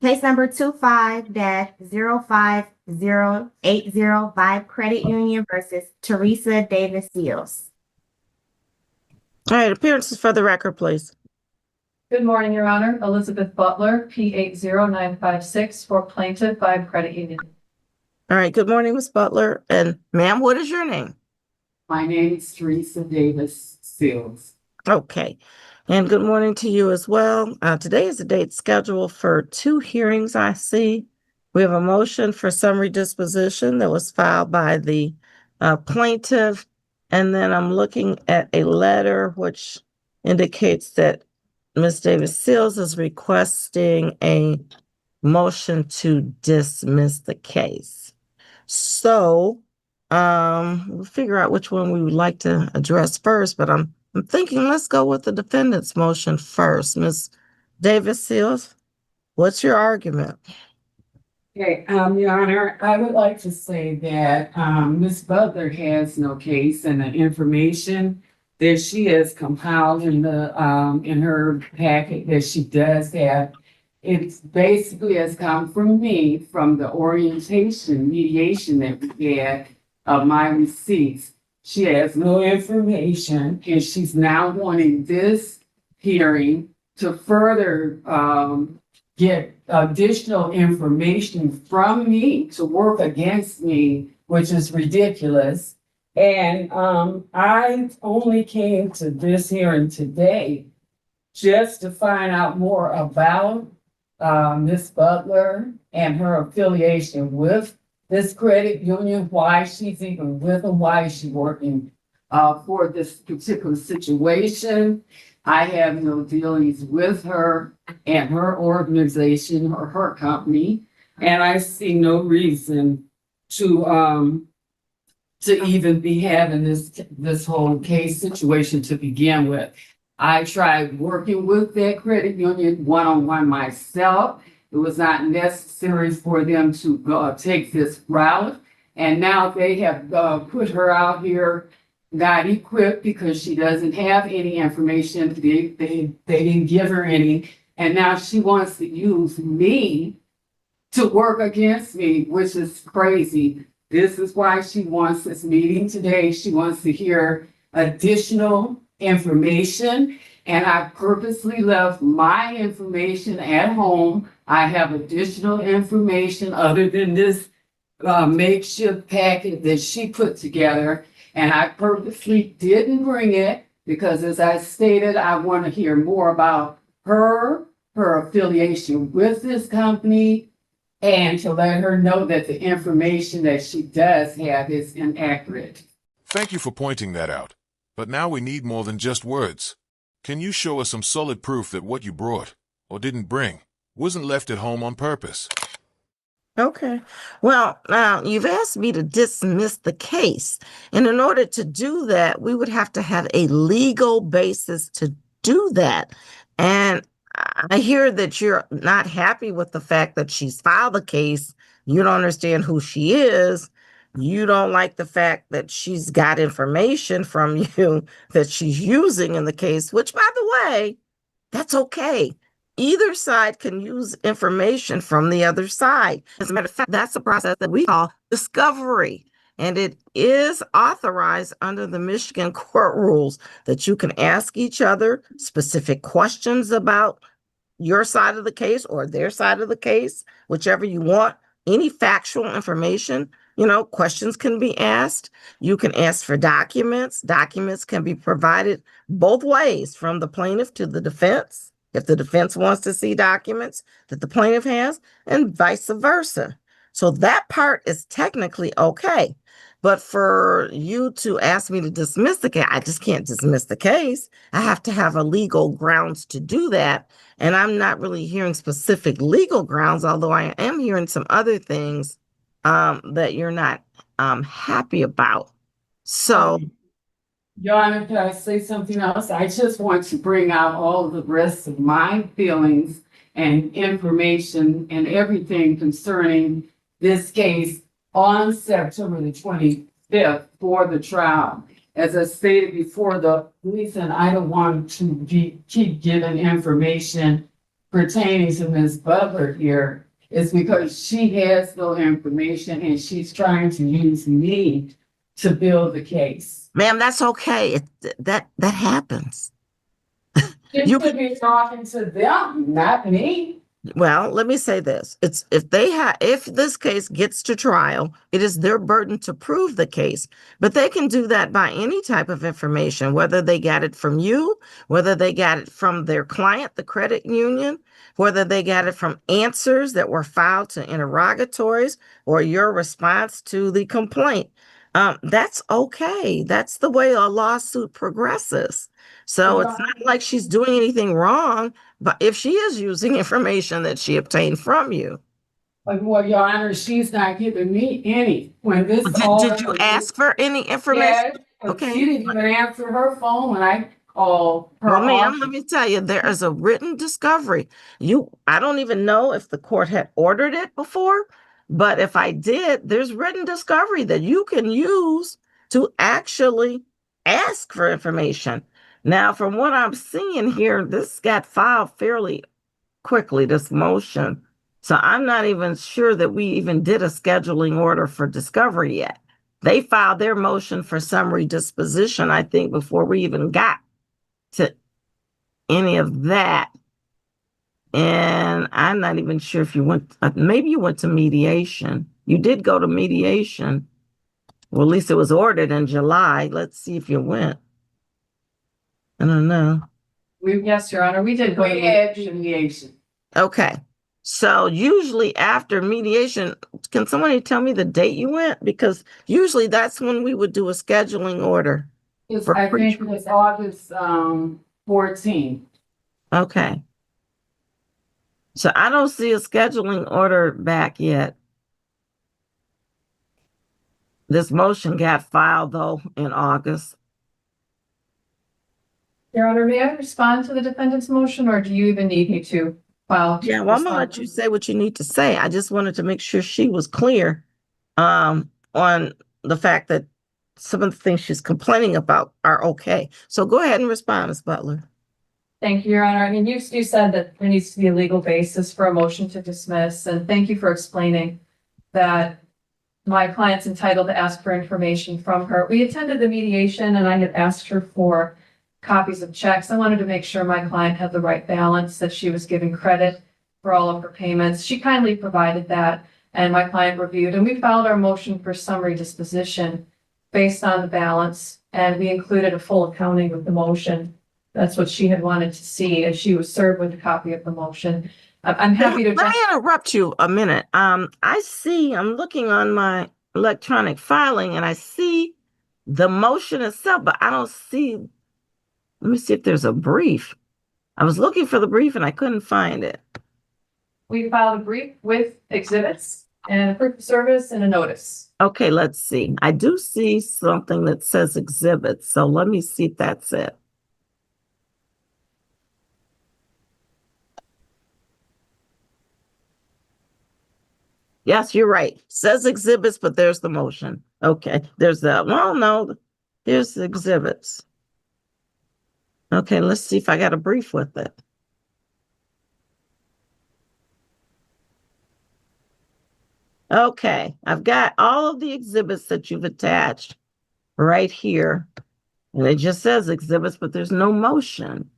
Case number 25-05080 by Credit Union versus Teresa Davis Seals. All right, appearances for the record, please. Good morning, Your Honor. Elizabeth Butler, P80956 for Plaintiff by Credit Union. All right, good morning, Ms. Butler. And ma'am, what is your name? My name is Teresa Davis Seals. Okay, and good morning to you as well. Today is the date scheduled for 2 hearings, I see. We have a motion for summary disposition that was filed by the plaintiff, and then I'm looking at a letter which indicates that Ms. Davis Seals is requesting a motion to dismiss the case. So we'll figure out which one we would like to address first, but I'm thinking let's go with the defendant's motion first. Ms. Davis Seals, what's your argument? Okay, Your Honor, I would like to say that Ms. Butler has no case, and the information that she has compiled in her packet that she does have, it's basically has come from me from the mediation that we had of my receipts. She has no information, and she's now wanting this hearing to further get additional information from me to work against me, which is ridiculous. And I only came to this hearing today just to find out more about Ms. Butler and her affiliation with this credit union, why she's even with them, why is she working for this particular situation. I have no dealings with her and her organization or her company, and I see no reason to even be having this whole case situation to begin with. I tried working with that credit union one-on-one myself. It was not necessary for them to take this route. And now they have put her out here not equipped because she doesn't have any information. They didn't give her any. And now she wants to use me to work against me, which is crazy. This is why she wants this meeting today. She wants to hear additional information. And I purposely left my information at home. I have additional information other than this makeshift packet that she put together. And I purposely didn't bring it because, as I stated, I want to hear more about her affiliation with this company, and to let her know that the information that she does have is inaccurate. Thank you for pointing that out. But now we need more than just words. Can you show us some solid proof that what you brought, or didn't bring, wasn't left at home on purpose? Okay. Well, now you've asked me to dismiss the case. And in order to do that, we would have to have a legal basis to do that. And I hear that you're not happy with the fact that she's filed the case. You don't understand who she is. You don't like the fact that she's got information from you that she's using in the case, which, by the way, that's okay. Either side can use information from the other side. As a matter of fact, that's a process that we call discovery. And it is authorized under the Michigan court rules that you can ask each other specific questions about your side of the case or their side of the case, whichever you want. Any factual information, questions can be asked. You can ask for documents. Documents can be provided both ways, from the plaintiff to the defense, if the defense wants to see documents that the plaintiff has, and vice versa. So that part is technically okay. But for you to ask me to dismiss the case, I just can't dismiss the case. I have to have a legal grounds to do that. And I'm not really hearing specific legal grounds, although I am hearing some other things that you're not happy about. So, Your Honor, can I say something else? I just want to bring out all of the rest of my feelings and information and everything concerning this case on September the 25th for the trial. As I stated before, the reason I don't want to keep giving information pertaining to Ms. Butler here is because she has no information and she's trying to use me to build the case. Ma'am, that's okay. That happens. She You should be talking to them, not me. Well, let me say this. It's if this case gets to trial, it is their burden to prove the case. But they can do that by any type of information, whether they got it from you, whether they got it from their client, the credit union, whether they got it from answers that were filed to interrogatories or your response to the complaint. That's okay. That's the way a lawsuit progresses. So it's not like she's doing anything wrong. But if she is using information that she obtained from you, Well, Your Honor, she's not giving me any. When this did you ask for any information? Yes, but Okay. she didn't even answer her phone when I called her. Well, ma'am, office. let me tell you, there is a written discovery. I don't even know if the court had ordered it before, but if I did, there's written discovery that you can use to actually ask for information. Now, from what I'm seeing here, this got filed fairly quickly, this motion. So I'm not even sure that we even did a scheduling order for discovery yet. They filed their motion for summary disposition, I think, before we even got to any of that. And I'm not even sure if you went, maybe you went to mediation. You did go to mediation. Well, at least it was ordered in July. Let's see if you went. I don't know. Yes, Your Honor, we did go to We had mediation. mediation. Okay. So usually after mediation, can somebody tell me the date you went? Because usually that's when we would do a scheduling order. For I think it was August 14th. Okay. So I don't see a scheduling order back yet. This motion got filed though in August. Your Honor, may I respond to the defendant's motion, or do you even need me to file? Yeah, well, I'm gonna let you say what you need to say. I just wanted to make sure she was clear on the fact that some of the things she's complaining about are okay. So go ahead and respond, Ms. Butler. Thank you, Your Honor. I mean, you said that there needs to be a legal basis for a motion to dismiss, and thank you for explaining that my client's entitled to ask for information from her. We attended the mediation and I had asked her for copies of checks. I wanted to make sure my client had the right balance, that she was giving credit for all of her payments. She kindly provided that, and my client reviewed, and we filed our motion for summary disposition based on the balance, and we included a full accounting with the motion. That's what she had wanted to see, and she was served with a copy of the motion. I'm happy to. Let me interrupt you a minute. I'm looking on my electronic filing and I see the motion itself, but I don't see, let me see if there's a brief. I was looking for the brief and I couldn't find it. We filed a brief with exhibits and a proof of service and a notice. Okay, let's see. I do see something that says exhibits, so let me see if that's it. Yes, you're right. Says exhibits, but there's the motion. Okay, there's that. Well, no, here's the exhibits. Okay, let's see if I got a brief with it. Okay, I've got all of the exhibits that you've attached right here. And it just says exhibits, but there's no motion.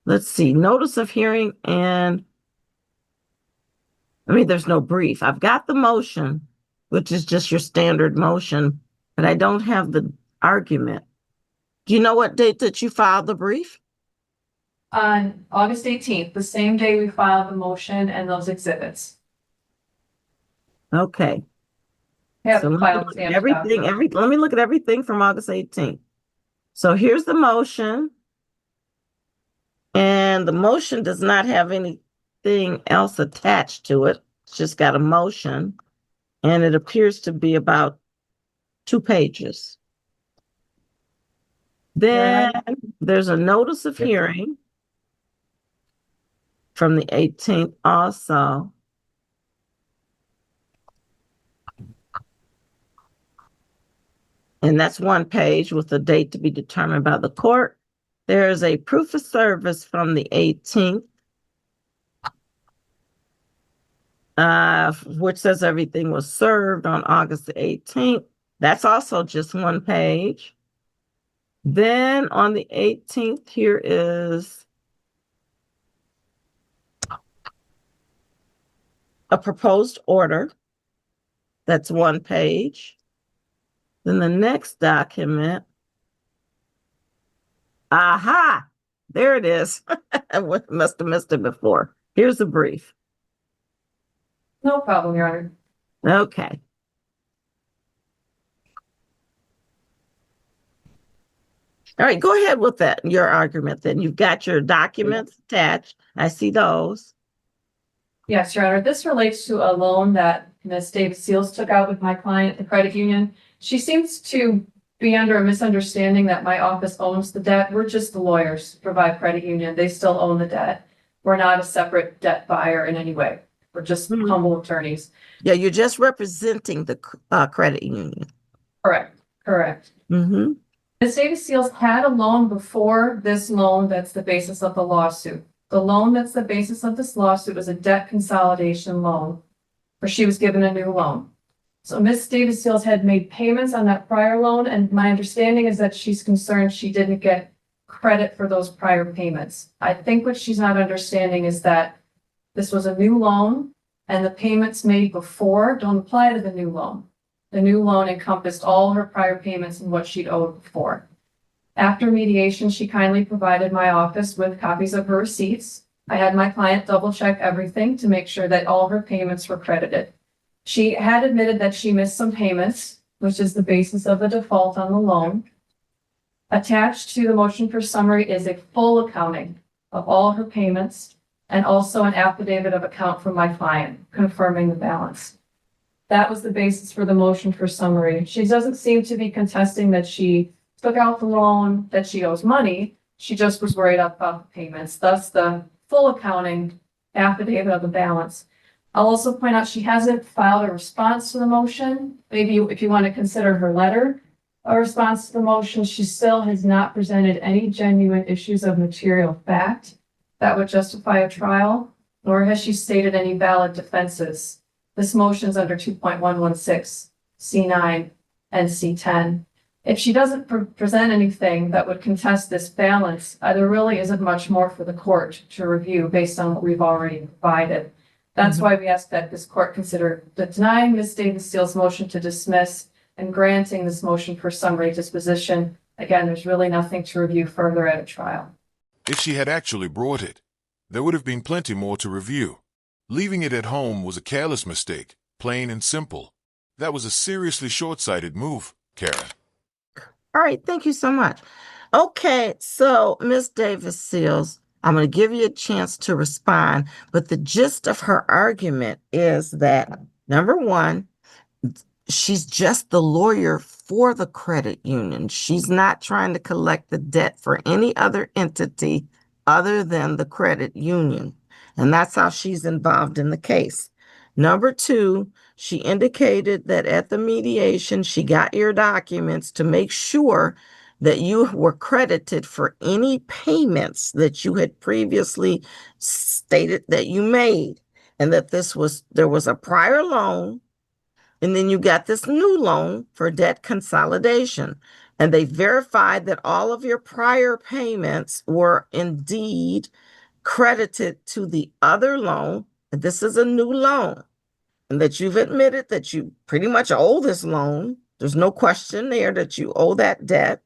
Let's see, notice of hearing and there's no brief. I've got the motion, which is just your standard motion, but I don't have the argument. Do you know what date that you filed the brief? On August 18th, the same day we filed the motion and those exhibits. Okay. Have So let me filed look at stamped everything, copy. let me look at everything from August 18th. So here's the motion. And the motion does not have anything else attached to it. It's just got a motion. And it appears to be about 2 pages. Then there's a notice of hearing from the 18th also. And that's 1 page with a date to be determined by the court. There is a proof of service from the 18th. which says everything was served on August the 18th. That's also just one page. Then on the 18th, here is a proposed order. That's one page. Then the next document. Aha, there it is. I must have missed it before. Here's the brief. No problem, Your Honor. Okay. All right, go ahead with that, your argument then. You've got your documents attached. I see those. Yes, Your Honor. This relates to a loan that Ms. Davis Seals took out with my client, the credit union. She seems to be under a misunderstanding that my office owns the debt. We're just the lawyers who provide credit union. They still own the debt. We're not a separate debt buyer in any way. We're just humble attorneys. Yeah, you're just representing the credit union. Correct. Correct. Mm-hmm. Ms. Davis Seals had a loan before this loan that's the basis of the lawsuit. The loan that's the basis of this lawsuit was a debt consolidation loan, where she was given a new loan. So Ms. Davis Seals had made payments on that prior loan, and my understanding is that she's concerned she didn't get credit for those prior payments. I think what she's not understanding is that this was a new loan, and the payments made before don't apply to the new loan. The new loan encompassed all her prior payments and what she'd owed before. After mediation, she kindly provided my office with copies of her receipts. I had my client double check everything to make sure that all her payments were credited. She had admitted that she missed some payments, which is the basis of the default on the loan. Attached to the motion for summary is a full accounting of all her payments and also an affidavit of account from my client confirming the balance. That was the basis for the motion for summary. She doesn't seem to be contesting that she took out the loan, that she owes money. She just was worried about the payments, thus the full accounting affidavit of the balance. I'll also point out she hasn't filed a response to the motion. Maybe if you want to consider her letter a response to the motion, she still has not presented any genuine issues of material fact that would justify a trial, nor has she stated any valid defenses. This motion is under 2.116, C9 and C10. If she doesn't present anything that would contest this balance, there really isn't much more for the court to review based on what we've already provided. That's why we ask that this court consider denying Ms. Davis Seals' motion to dismiss and granting this motion for summary disposition. Again, there's really nothing to review further at a trial. If she had actually brought it, there would have been plenty more to review. Leaving it at home was a careless mistake, plain and simple. That was a seriously short-sighted move, Karen. All right, thank you so much. Okay, so Ms. Davis Seals, I'm going to give you a chance to respond, but the gist of her argument is that, number one, she's just the lawyer for the credit union. She's not trying to collect the debt for any other entity other than the credit union. And that's how she's involved in the case. Number two, she indicated that at the mediation, she got your documents to make sure that you were credited for any payments that you had previously stated that you made, and that there was a prior loan, and then you got this new loan for debt consolidation. And they verified that all of your prior payments were indeed credited to the other loan. And this is a new loan. And that you've admitted that you pretty much owe this loan. There's no question there that you owe that debt.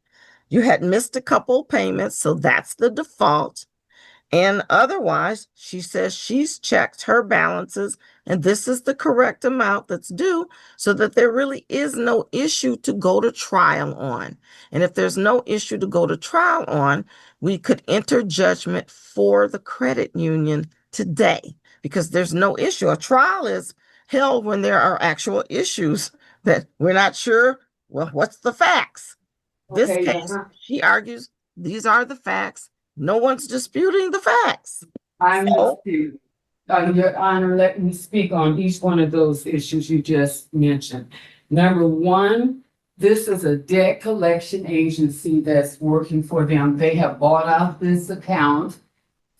You had missed a couple payments, so that's the default. And otherwise, she says she's checked her balances, and this is the correct amount that's due, so that there really is no issue to go to trial on. And if there's no issue to go to trial on, we could enter judgment for the credit union today, because there's no issue. A trial is held when there are actual issues that we're not sure, well, what's the facts? This case, she argues, these are the facts. No one's disputing the facts. I'm disputing. Your Honor, let me speak on each one of those issues you just mentioned. Number one, this is a debt collection agency that's working for them. They have bought out this account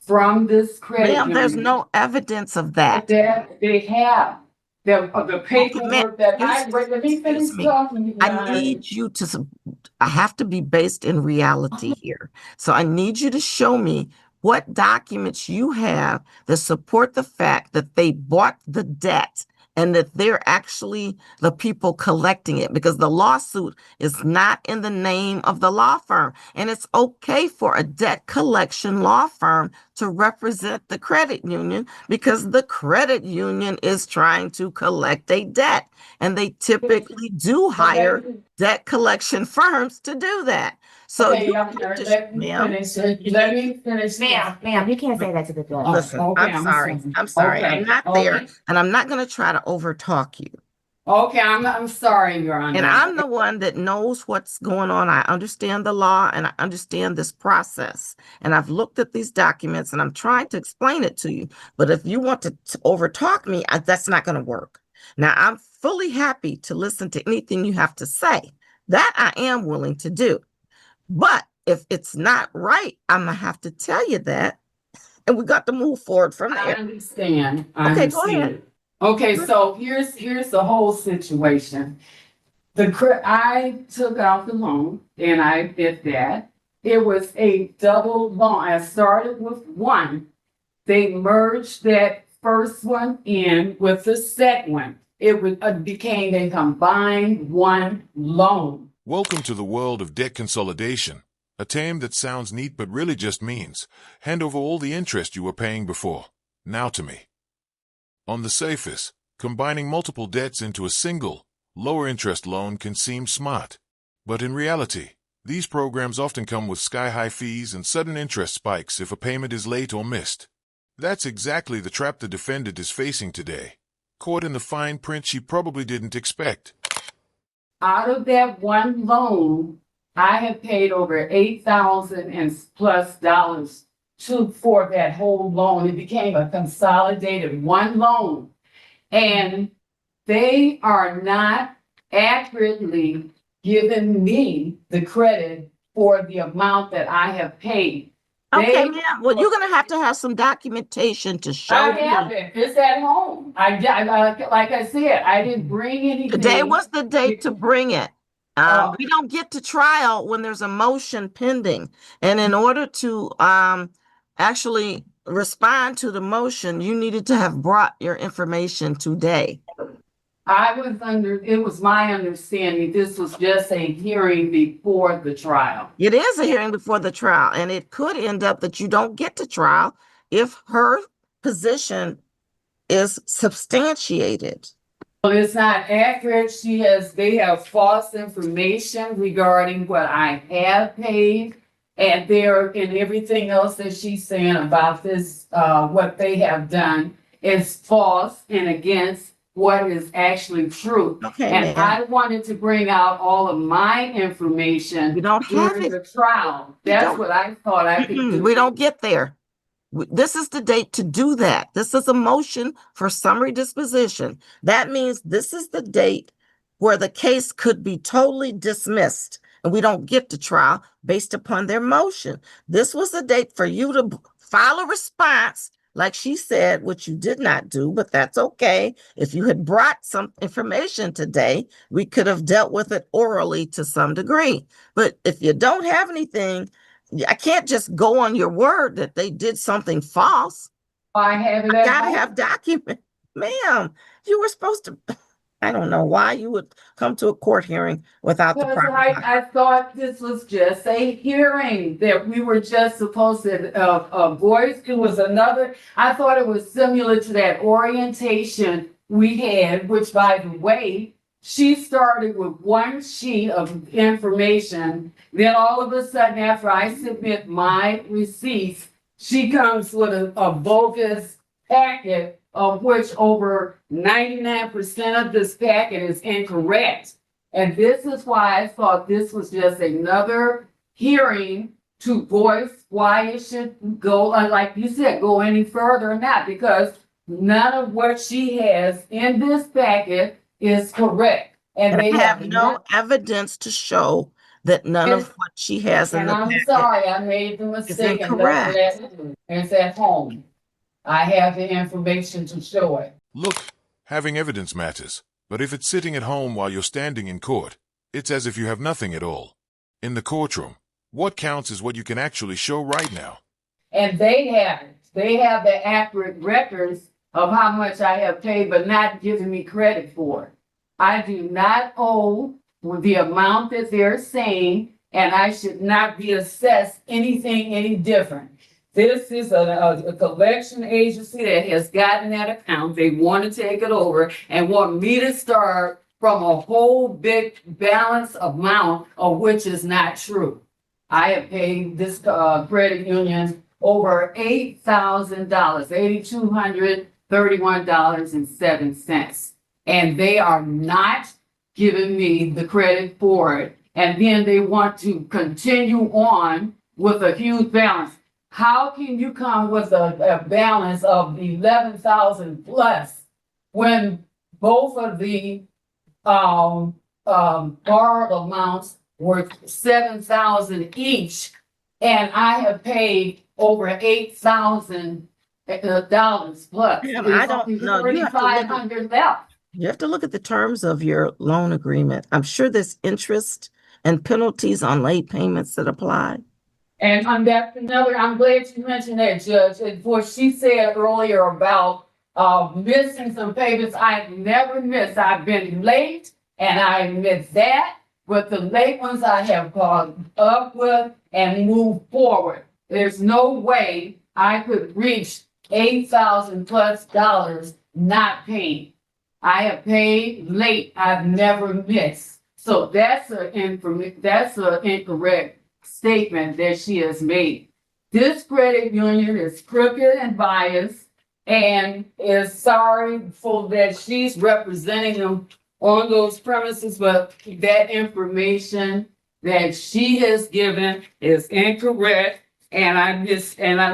from this credit Ma'am, there's union. no evidence of that. That they have the Okay, ma'am, paperwork that excuse let me finish excuse me. talking. Your I Honor. need you to, I have to be based in reality here. So I need you to show me what documents you have that support the fact that they bought the debt and that they're actually the people collecting it, because the lawsuit is not in the name of the law firm. And it's okay for a debt collection law firm to represent the credit union because the credit union is trying to collect a debt. And they typically do hire debt collection firms to do that. So Okay, you Your need Honor, to, let me ma'am, finish it. Let me finish. Ma'am, you can't say that to the judge. listen, okay, I'm sorry. I'm sorry. Okay, I'm not there, okay. and I'm not going to try to overtalk you. Okay, I'm sorry, Your Honor. And I'm the one that knows what's going on. I understand the law and I understand this process. And I've looked at these documents and I'm trying to explain it to you. But if you want to overtalk me, that's not going to work. Now, I'm fully happy to listen to anything you have to say. That I am willing to do. But if it's not right, I'm going to have to tell you that. And we got to move forward from I there. understand. Okay, go ahead. Okay, so here's the whole situation. I took out the loan and I did that. It was a double loan. I started with one. They merged that first one in with the second one. Became a combined one loan. Welcome to the world of debt consolidation, a term that sounds neat but really just means hand over all the interest you were paying before, now to me. On the surface, combining multiple debts into a single, lower interest loan can seem smart. But in reality, these programs often come with sky-high fees and sudden interest spikes if a payment is late or missed. That's exactly the trap the defendant is facing today, caught in the fine print she probably didn't expect. Out of that one loan, I have paid over $8,000 and plus dollars for that whole loan. It became a consolidated one loan. And they are not accurately giving me the credit for the amount that I have paid. Okay, They- ma'am. Well, you're going to have some documentation to show I me. have it. It's at home. Like I said, I didn't bring anything. Today was the date to bring it. We don't get to trial when there's a motion pending. And in order to actually respond to the motion, you needed to have brought your information today. It was my understanding this was just a hearing before the trial. It is a hearing before the trial, and it could end up that you don't get to trial if her position is substantiated. Well, it's not accurate. They have false information regarding what I have paid and everything else that she's saying about this, what they have done is false and against what is actually true. Okay, And ma'am. I wanted to bring out all of my information You don't have during it. the trial. That's what I thought I could do. We don't get there. This is the date to do that. This is a motion for summary disposition. That means this is the date where the case could be totally dismissed and we don't get to trial based upon their motion. This was the date for you to file a response, like she said, which you did not do, but that's okay. If you had brought some information today, we could have dealt with it orally to some degree. But if you don't have anything, I can't just go on your word that they did something false. I have it I at gotta home. have document. Ma'am, you were supposed to, I don't know why you would come to a court hearing without the Because proper. I thought this was just a hearing, that we were just supposed to, voice, it was another, I thought it was similar to that orientation we had, which by the way, she started with one sheet of information, then all of a sudden after I submit my receipts, she comes with a bogus packet of which over 99% of this packet is incorrect. And this is why I thought this was just another hearing to voice why it should go, like you said, go any further or not, because none of what she has in this packet is correct. And they I have no evidence to show that none And- of what she has in And the I'm packet sorry, I made the mistake and left incorrect. it at, it's at home. I have the information to show it. Look, having evidence matters, but if it's sitting at home while you're standing in court, it's as if you have nothing at all. In the courtroom, what counts is what you can actually show right now. And they have it. They have the accurate records of how much I have paid, but not giving me credit for it. I do not owe the amount that they're saying, and I should not be assessed anything any different. This is a collection agency that has gotten that account. They want to take it over and want me to start from a whole big balance amount of which is not true. I have paid this credit union over $8,000, $8,231.07. And they are not giving me the credit for it. And then they want to continue on with a huge balance. How can you come with a balance of 11,000 plus when both of the borrowed amounts were 7,000 each, and I have paid over $8,000 plus? Ma'am, There's I don't only know. You have to look at- 3,500 left. You have to look at the terms of your loan agreement. I'm sure there's interest and penalties on late payments that apply. And that's another, I'm glad you mentioned that, Judge. And what she said earlier about missing some payments, I've never missed. I've been late and I admit that, but the late ones I have gone up with and moved forward. There's no way I could reach $8,000 plus not paid. I have paid late. I've never missed. So that's an incorrect statement that she has made. This credit union is crooked and biased and is sorry for that she's representing them on those premises, but that information that she has given is incorrect. And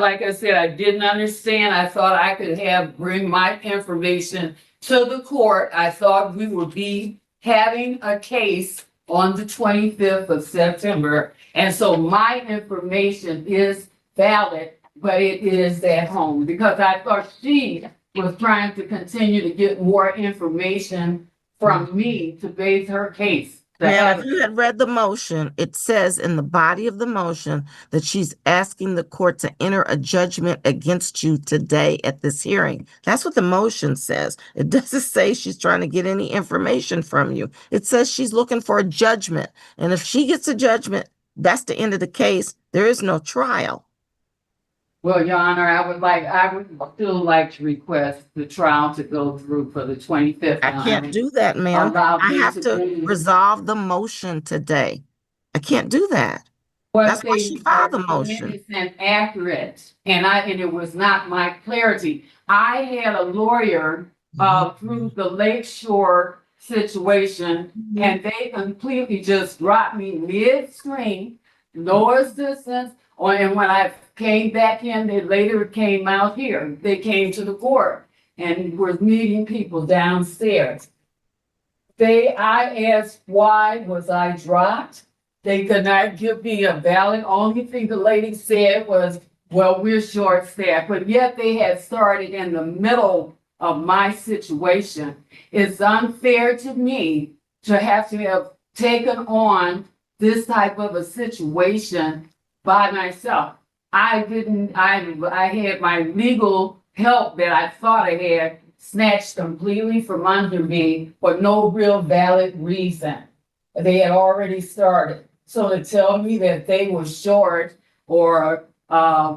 like I said, I didn't understand. I thought I could bring my information to the court. I thought we would be having a case on the 25th of September. And so my information is valid, but it is at home because I thought she was trying to continue to get more information from me to base her case. Now, if you had read the motion, it says in the body of the motion that she's asking the court to enter a judgment against you today at this hearing. That's what the motion says. It doesn't say she's trying to get any information from you. It says she's looking for a judgment. And if she gets a judgment, that's the end of the case. There is no trial. Well, Your Honor, I would still like to request the trial to go through for the 25th. I can't do that, ma'am. I have to resolve the motion today. I can't do that. That's why she filed the motion. It's inaccurate, and it was not my clarity. I had a lawyer through the Lakeshore situation, and they completely just dropped me midstream, no assistance. And when I came back in, they later came out here. They came to the court and were meeting people downstairs. I asked why was I dropped. They could not give me a valid. Only thing the lady said was, well, we're short-staffed. But yet they had started in the middle of my situation. It's unfair to me to have taken on this type of a situation by myself. I had my legal help that I thought I had snatched completely from under me for no real valid reason. They had already started. So to tell me that they were short or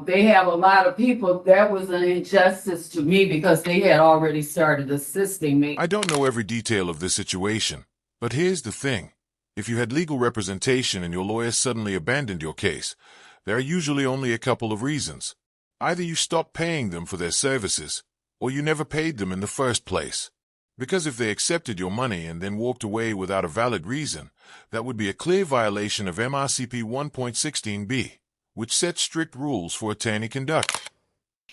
they have a lot of people, that was an injustice to me because they had already started assisting me. I don't know every detail of this situation, but here's the thing. If you had legal representation and your lawyer suddenly abandoned your case, there are usually only a couple of reasons. Either you stopped paying them for their services, or you never paid them in the first place. Because if they accepted your money and then walked away without a valid reason, that would be a clear violation of MRCP 1.16b, which sets strict rules for attorney conduct.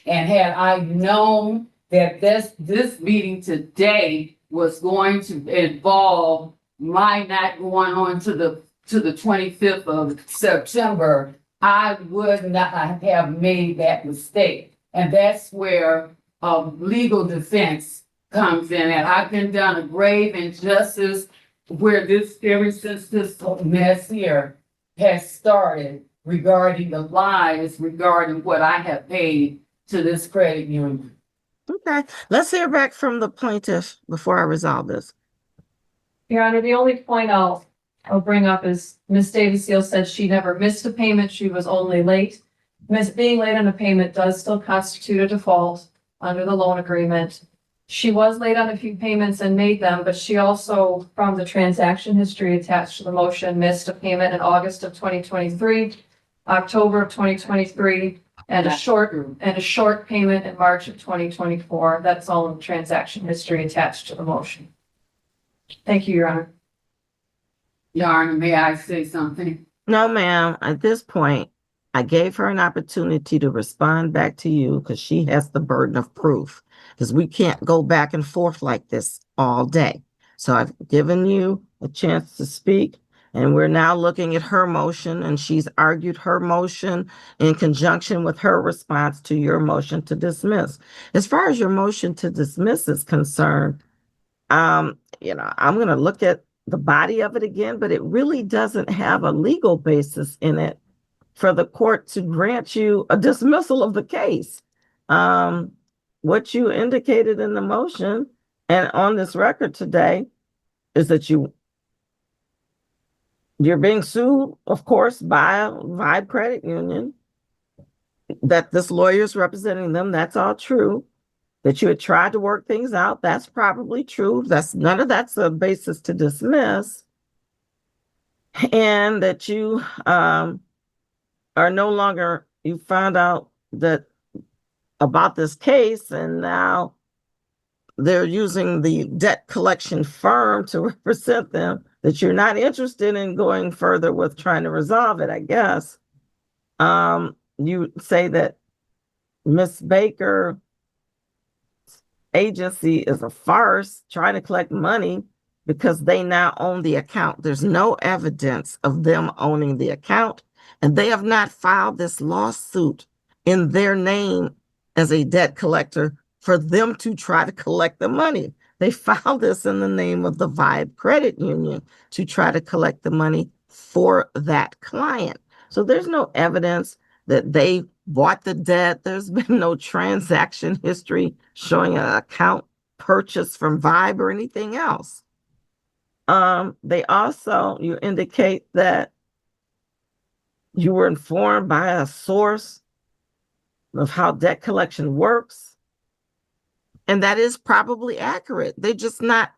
And had I known that this meeting today was going to involve my not going on to the to the 25th of September, I would not have made that mistake. And that's where legal defense comes in. And I've been done a grave injustice where this, ever since this mess here has started regarding the lies regarding what I have paid to this credit union. Okay, let's hear back from the plaintiff before I resolve this. Your Honor, the only point I'll bring up is Ms. Davis-Seal said she never missed a payment, she was only late. Being late on a payment does still constitute a default under the loan agreement. She was late on a few payments and made them, but she also, from the transaction history attached to the motion, missed a payment in August of 2023, October of 2023, and a short payment in March of 2024. That's all in the transaction history attached to the motion. Thank you, Your Honor. Your Honor, may I say something? No, ma'am. At this point, I gave her an opportunity to respond back to you because she has the burden of proof, because we can't go back and forth like this all day. So I've given you a chance to speak, and we're now looking at her motion, and she's argued her motion in conjunction with her response to your motion to dismiss. As far as your motion to dismiss is concerned, I'm going to look at the body of it again, but it really doesn't have a legal basis in it for the court to grant you a dismissal of the case. What you indicated in the motion and on this record today is that you're being sued, of course, by a Vibe credit union, that this lawyer is representing them. That's all true. That you had tried to work things out. That's probably true. None of that's a basis to dismiss. And that you are no longer, you found out that about this case, and now they're using the debt collection firm to represent them, that you're not interested in going further with trying to resolve it, I guess. You say that Miss Baker agency is a farce trying to collect money because they now own the account. There's no evidence of them owning the account, and they have not filed this lawsuit in their name as a debt collector for them to try to collect the money. They filed this in the name of the Vibe Credit Union to try to collect the money for that client. So there's no evidence that they bought the debt. There's been no transaction history showing an account purchase from Vibe or anything else. They also, you indicate that you were informed by a source of how debt collection works. And that is probably accurate. They're just not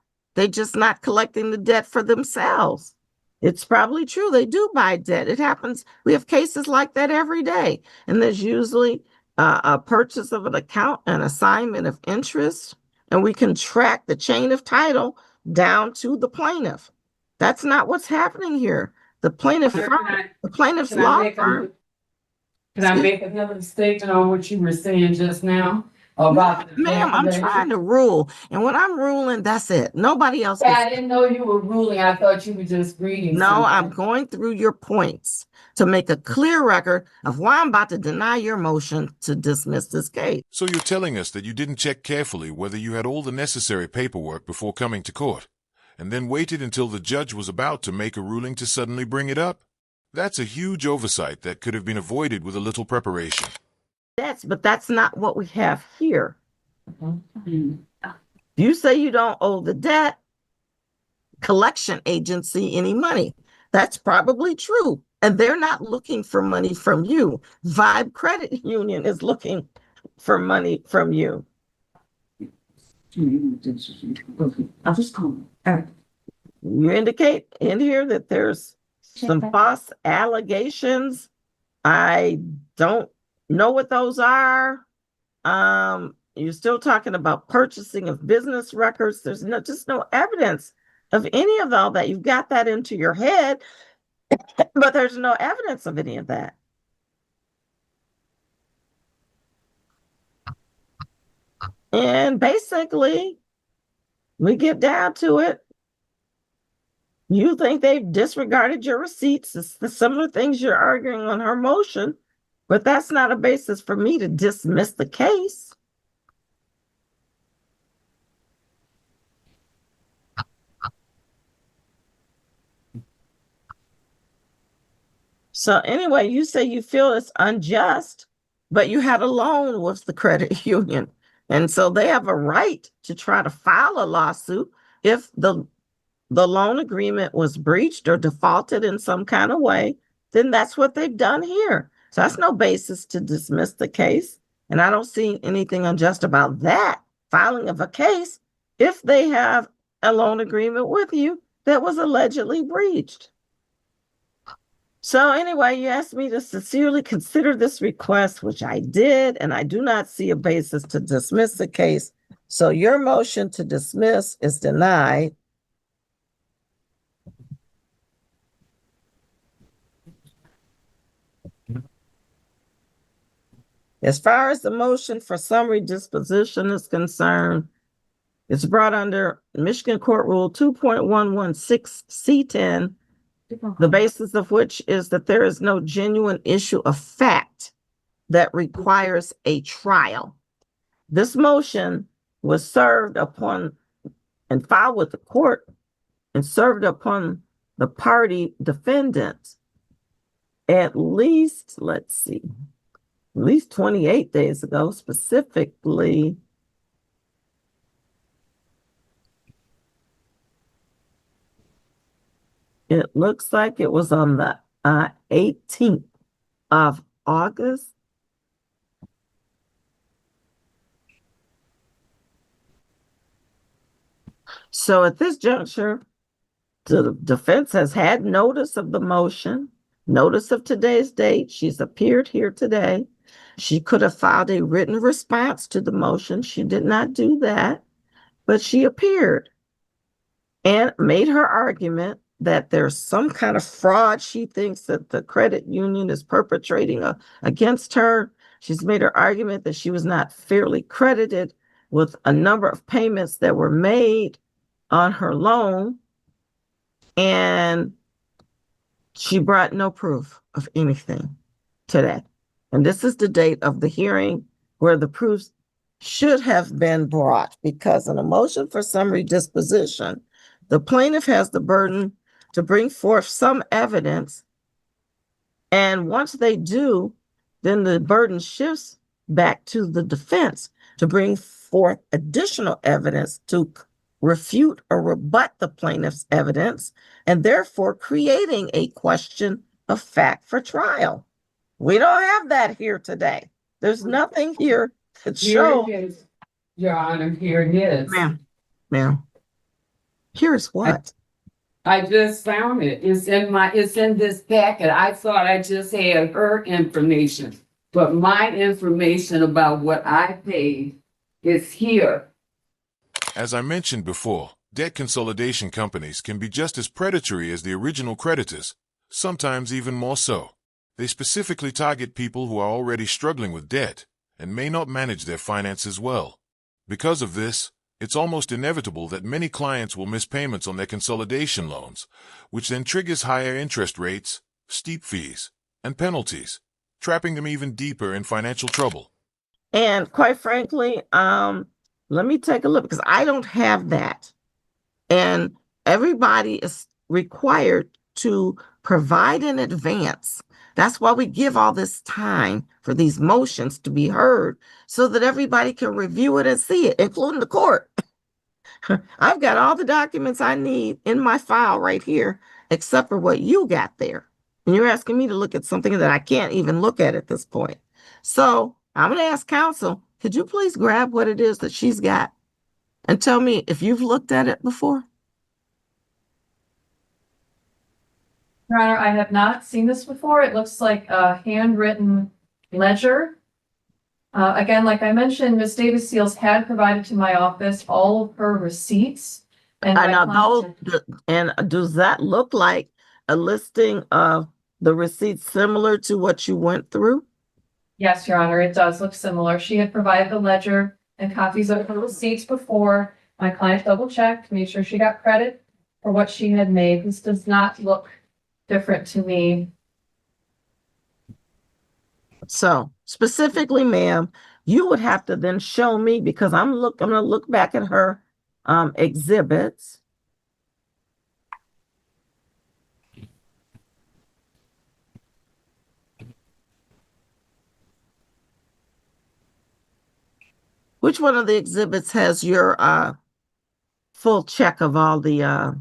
collecting the debt for themselves. It's probably true. They do buy debt. It happens. We have cases like that every day. And there's usually a purchase of an account, an assignment of interest, and we can track the chain of title down to the plaintiff. That's not what's happening here. The plaintiff's law firm. Can I make another statement on what you were saying just now? Ma'am, I'm trying to rule. And when I'm ruling, that's it. Nobody else. I didn't know you were ruling. I thought you were just reading. No, something. I'm going through your points to make a clear record of why I'm about to deny your motion to dismiss this case. So you're telling us that you didn't check carefully whether you had all the necessary paperwork before coming to court, and then waited until the judge was about to make a ruling to suddenly bring it up? That's a huge oversight that could have been avoided with a little preparation. But that's not what we have here. You say you don't owe the debt collection agency any money. That's probably true. And they're not looking for money from you. Vibe Credit Union is looking for money from you. I'll just call him. You indicate in here that there's some false allegations. I don't know what those are. You're still talking about purchasing of business records. There's just no evidence of any of all that. You've got that into your head, but there's no evidence of any of that. And basically, we get down to it. You think they've disregarded your receipts. It's the similar things you're arguing on her motion, but that's not a basis for me to dismiss the case. So anyway, you say you feel it's unjust, but you had a loan with the credit union. And so they have a right to try to file a lawsuit if the loan agreement was breached or defaulted in some kind of way, then that's what they've done here. So that's no basis to dismiss the case. And I don't see anything unjust about that filing of a case if they have a loan agreement with you that was allegedly breached. So anyway, you asked me to sincerely consider this request, which I did, and I do not see a basis to dismiss the case. So your motion to dismiss is denied. As far as the motion for summary disposition is concerned, it's brought under Michigan Court Rule 2.116C10, the basis of which is that there is no genuine issue of fact that requires a trial. This motion was served upon and filed with the court and served upon the party defendant at least, let's see, at least 28 days ago, specifically. It looks like it was on the 18th of August. So at this juncture, the defense has had notice of the motion, notice of today's date. She's appeared here today. She could have filed a written response to the motion. She did not do that, but she appeared and made her argument that there's some kind of fraud she thinks that the credit union is perpetrating against her. She's made her argument that she was not fairly credited with a number of payments that were made on her loan, and she brought no proof of anything today. And this is the date of the hearing where the proofs should have been brought, because in a motion for summary disposition, the plaintiff has the burden to bring forth some evidence. And once they do, then the burden shifts back to the defense to bring forth additional evidence to refute or rebut the plaintiff's evidence, and therefore creating a question of fact for trial. We don't have that here today. There's nothing here that shows. Here it is, Your Honor, here it is. Ma'am. Here's what? I just found it. It's in this packet. I thought I just had her information, but my information about what I paid is here. As I mentioned before, debt consolidation companies can be just as predatory as the original creditors, sometimes even more so. They specifically target people who are already struggling with debt and may not manage their finances well. Because of this, it's almost inevitable that many clients will miss payments on their consolidation loans, which then triggers higher interest rates, steep fees, and penalties, trapping them even deeper in financial trouble. And quite frankly, let me take a look, because I don't have that. And everybody is required to provide in advance. That's why we give all this time for these motions to be heard, so that everybody can review it and see it, including the court. I've got all the documents I need in my file right here, except for what you got there. And you're asking me to look at something that I can't even look at this point. So I'm going to ask counsel, could you please grab what it is that she's got and tell me if you've looked at it before? Your Honor, I have not seen this before. It looks like a handwritten ledger. Again, like I mentioned, Ms. Davis Seals had provided to my office all of her receipts. And does that look like a listing of the receipts similar to what you went through? Yes, Your Honor, it does look similar. She had provided the ledger and copies of her receipts before. My client double checked, made sure she got credit, for what she had made. This does not look different to me. So specifically, ma'am, you would have to then show me, because I'm gonna look back at her exhibits. Which one of the exhibits has your full check of all the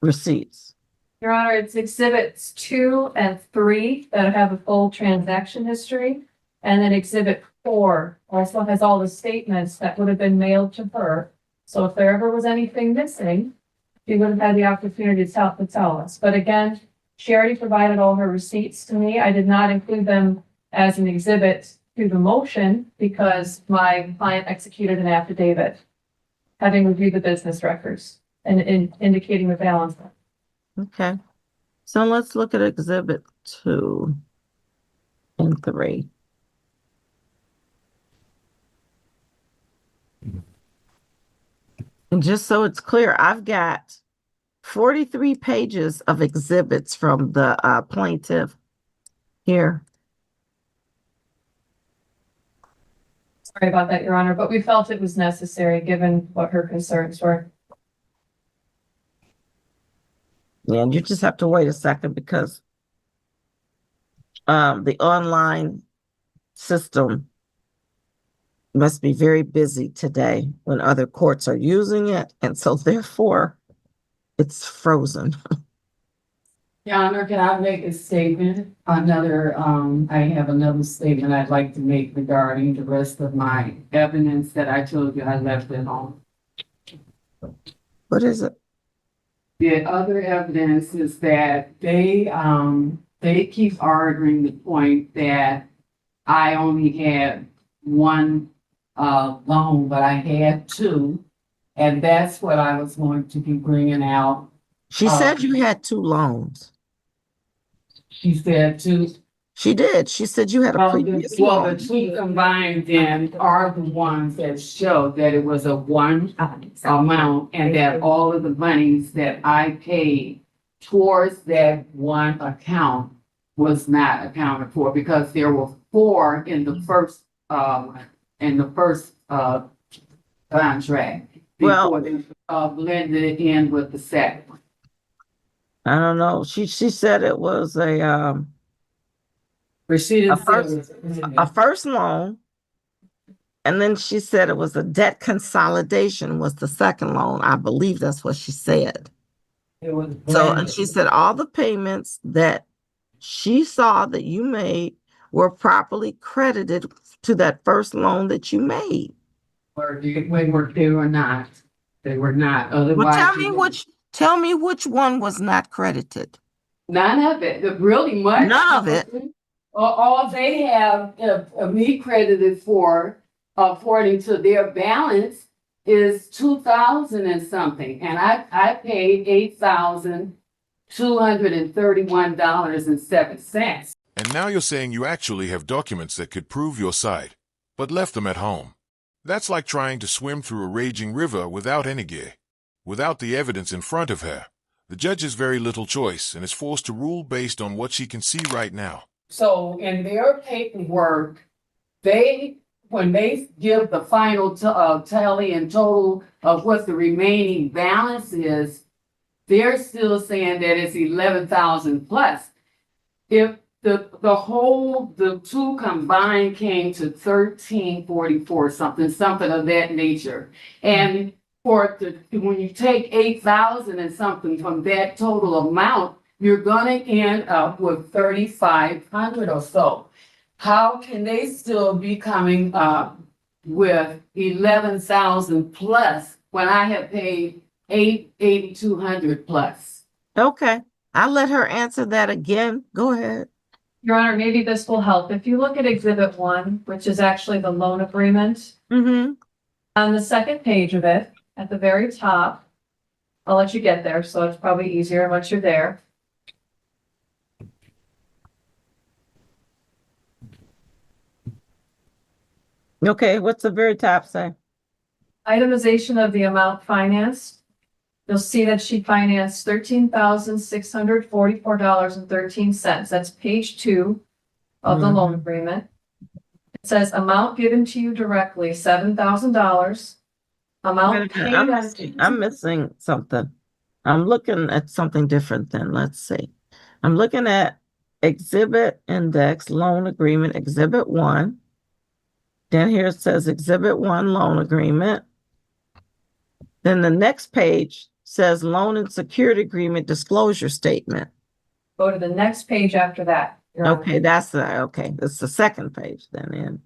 receipts? Your Honor, it's exhibits 2 and 3 that have a full transaction history. And then exhibit 4 also has all the statements that would have been mailed to her. So if there ever was anything missing, she would have had the opportunity to tell us. But again, she already provided all her receipts to me. I did not include them as an exhibit to the motion because my client executed an affidavit, having reviewed the business records and indicating the balance. Okay. So let's look at exhibit 2 and 3. And just so it's clear, I've got 43 pages of exhibits from the plaintiff here. Sorry about that, Your Honor, but we felt it was necessary given what her concerns were. Yeah, and you just have to wait a second because the online system must be very busy today when other courts are using it. And so therefore, it's frozen. Your Honor, can I make a statement? I have another statement I'd like to make regarding the rest of my evidence that I told you I left at home. What is it? The other evidence is that they keep arguing the point that I only had one loan, but I had 2, and that's what I was going to be bringing out. She said you had 2 loans. She said 2. She did. She said you had a previous Well, loan. the 2 combined then are the ones that show that it was a one amount and that all of the monies that I paid towards that one account was not accounted for because there were 4 in the first contract before they blended it in with the second one. I don't know. She said it was But she didn't say it was a first loan, and then she said it was a debt consolidation was the second loan. I believe that's what she said. it was So, and blended. she said all the payments that she saw that you made were properly credited to that first loan that you made. They were not. They were not. Well, Otherwise, tell me which one was not credited. none of it. Really much. None of it. All they have me credited for, according to their balance, is 2,000 and something, and I paid $8,231.07. And now you're saying you actually have documents that could prove your side, but left them at home. That's like trying to swim through a raging river without any gear. Without the evidence in front of her, the judge has very little choice and is forced to rule based on what she can see right now. So in their paperwork, when they give the final tally and total of what the remaining balance is, they're still saying that it's 11,000 plus. If the 2 combined came to 1344, something of that nature, and when you take 8,000 and something from that total amount, you're gonna end up with 3,500 or so. How can they still be coming up with 11,000 plus when I have paid 8,200 plus? Okay. I'll let her answer that again. Go ahead. Your Honor, maybe this will help. If you look at Exhibit 1, which is actually the loan agreement, Mm-hmm. on the second page of it, at the very top, I'll let you get there, so it's probably easier once you're there. Okay, what's the very top say? Itemization of the amount financed. you'll see that she financed $13,644.13. That's page 2 of the loan agreement. It says amount given to you directly, $7,000. Amount paid I'm missing something. I'm looking at something different then. Let's see. I'm looking at Exhibit Index Loan Agreement, Exhibit 1. Then here it says Exhibit 1 Loan Agreement. Then the next page says Loan and Security Agreement Disclosure Statement. Go to the next page after that. Your Honor. Okay, that's the second page then.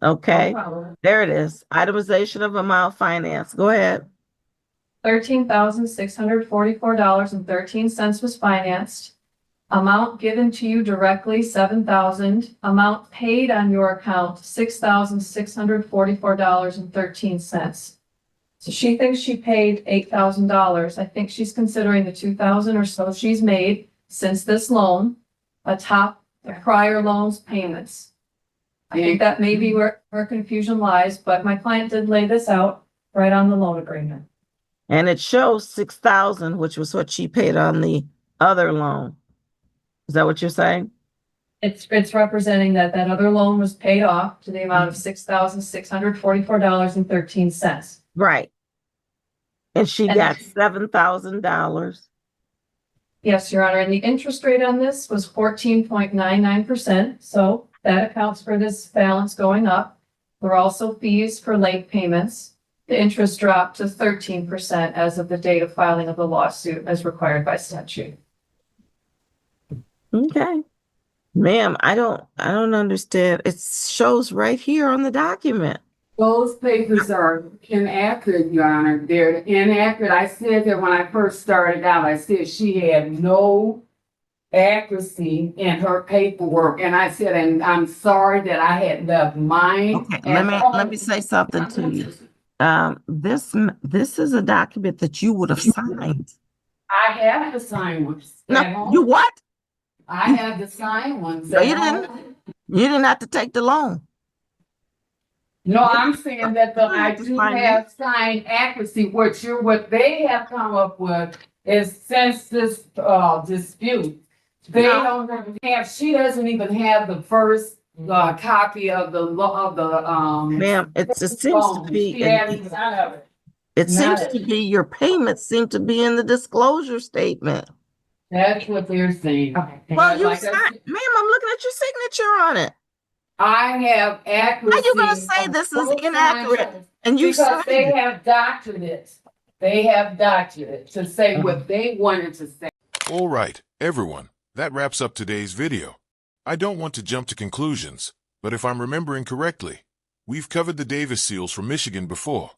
Okay, No problem. there it is. Itemization of amount financed. Go ahead. $13,644.13 was financed. Amount given to you directly, $7,000. Amount paid on your account, $6,644.13. So she thinks she paid $8,000. I think she's considering the $2,000 or so she's made since this loan atop the prior loan's payments. I think that may be where confusion lies, but my client did lay this out right on the loan agreement. And it shows 6,000, which was what she paid on the other loan. Is that what you're saying? It's representing that other loan was paid off to the amount of $6,644.13. Right. And she got $7,000. Yes, Your Honor, and the interest rate on this was 14.99%, so that accounts for this balance going up. There are also fees for late payments. The interest dropped to 13% as of the date of filing of the lawsuit as required by statute. Okay. Ma'am, I don't understand. It shows right here on the document. Those papers are inaccurate, Your Honor. They're inaccurate. I said that when I first started out, I said she had no accuracy in her paperwork. And I said, and I'm sorry that I had left mine. Okay, let me say something to you. This is a document that you would have signed. I have the signed ones. No, you what? I have the signed ones. No, you didn't. You didn't have to take the loan. No, I'm saying that I do Fine. have signed accuracy. What they have come up with is since this dispute, they No. don't even have. She doesn't even have the first copy of the Ma'am, it seems to loan. be, She hasn't none of it. it seems Not to be your payments seem to be in the disclosure statement. That's what they're saying. Okay. Well, you Like I signed, said, ma'am, I'm looking at your signature on it. I have accuracy. How you gonna say on this is both inaccurate sides and you because signed they it? have doctored it. They have doctored it to say what they wanted to say. All right, everyone, that wraps up today's video. I don't want to jump to conclusions, but if I'm remembering correctly, we've covered the Davis seals from Michigan before,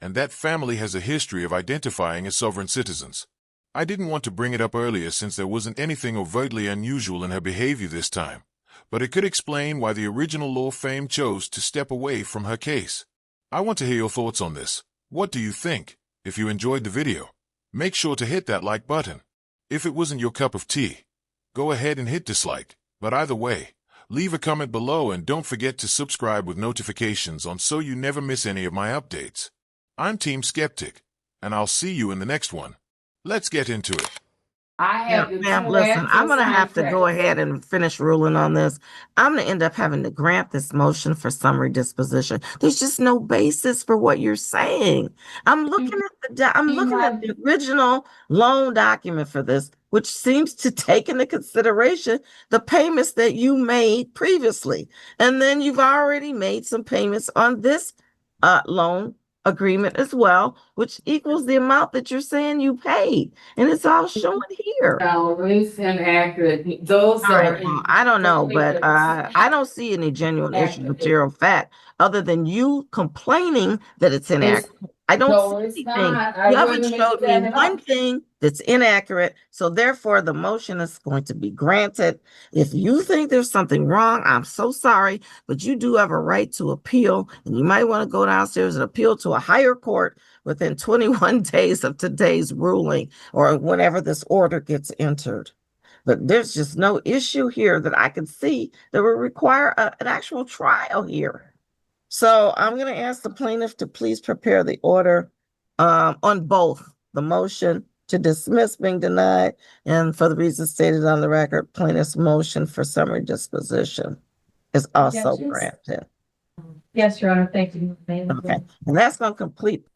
and that family has a history of identifying as sovereign citizens. I didn't want to bring it up earlier since there wasn't anything overtly unusual in her behavior this time, but it could explain why the original law firm chose to step away from her case. I want to hear your thoughts on this. What do you think? If you enjoyed the video, make sure to hit that like button. If it wasn't your cup of tea, go ahead and hit dislike. But either way, leave a comment below and don't forget to subscribe with notifications on so you never miss any of my updates. I'm Team Skeptic, and I'll see you in the next one. Let's get into it. I have the Ma'am, two listen, I'm gonna have to go access. ahead and finish ruling on this. I'm gonna end up having to grant this motion for summary disposition. There's just no basis for what you're saying. I'm looking at the original loan document for this, which seems to take into consideration the payments that you made previously. And then you've already made some payments on this loan agreement as well, which equals the amount that you're saying you paid. And it's all showing here. No, it's inaccurate. Those All are. right, well, I don't know, but I don't see any genuine issue, material fact, other than you complaining that it's inaccurate. I don't No, see it's anything. not. I You haven't wouldn't showed me make that one up. thing that's inaccurate, so therefore the motion is going to be granted. If you think there's something wrong, I'm so sorry, but you do have a right to appeal, and you might want to go downstairs and appeal to a higher court within 21 days of today's ruling or whenever this order gets entered. But there's just no issue here that I can see that would require an actual trial here. So I'm going to ask the plaintiff to please prepare the order on both the motion to dismiss being denied, and for the reasons stated on the record, plaintiff's motion for summary disposition is also Objections? granted. Yes, Your Honor, thank you. Okay, and that's going to complete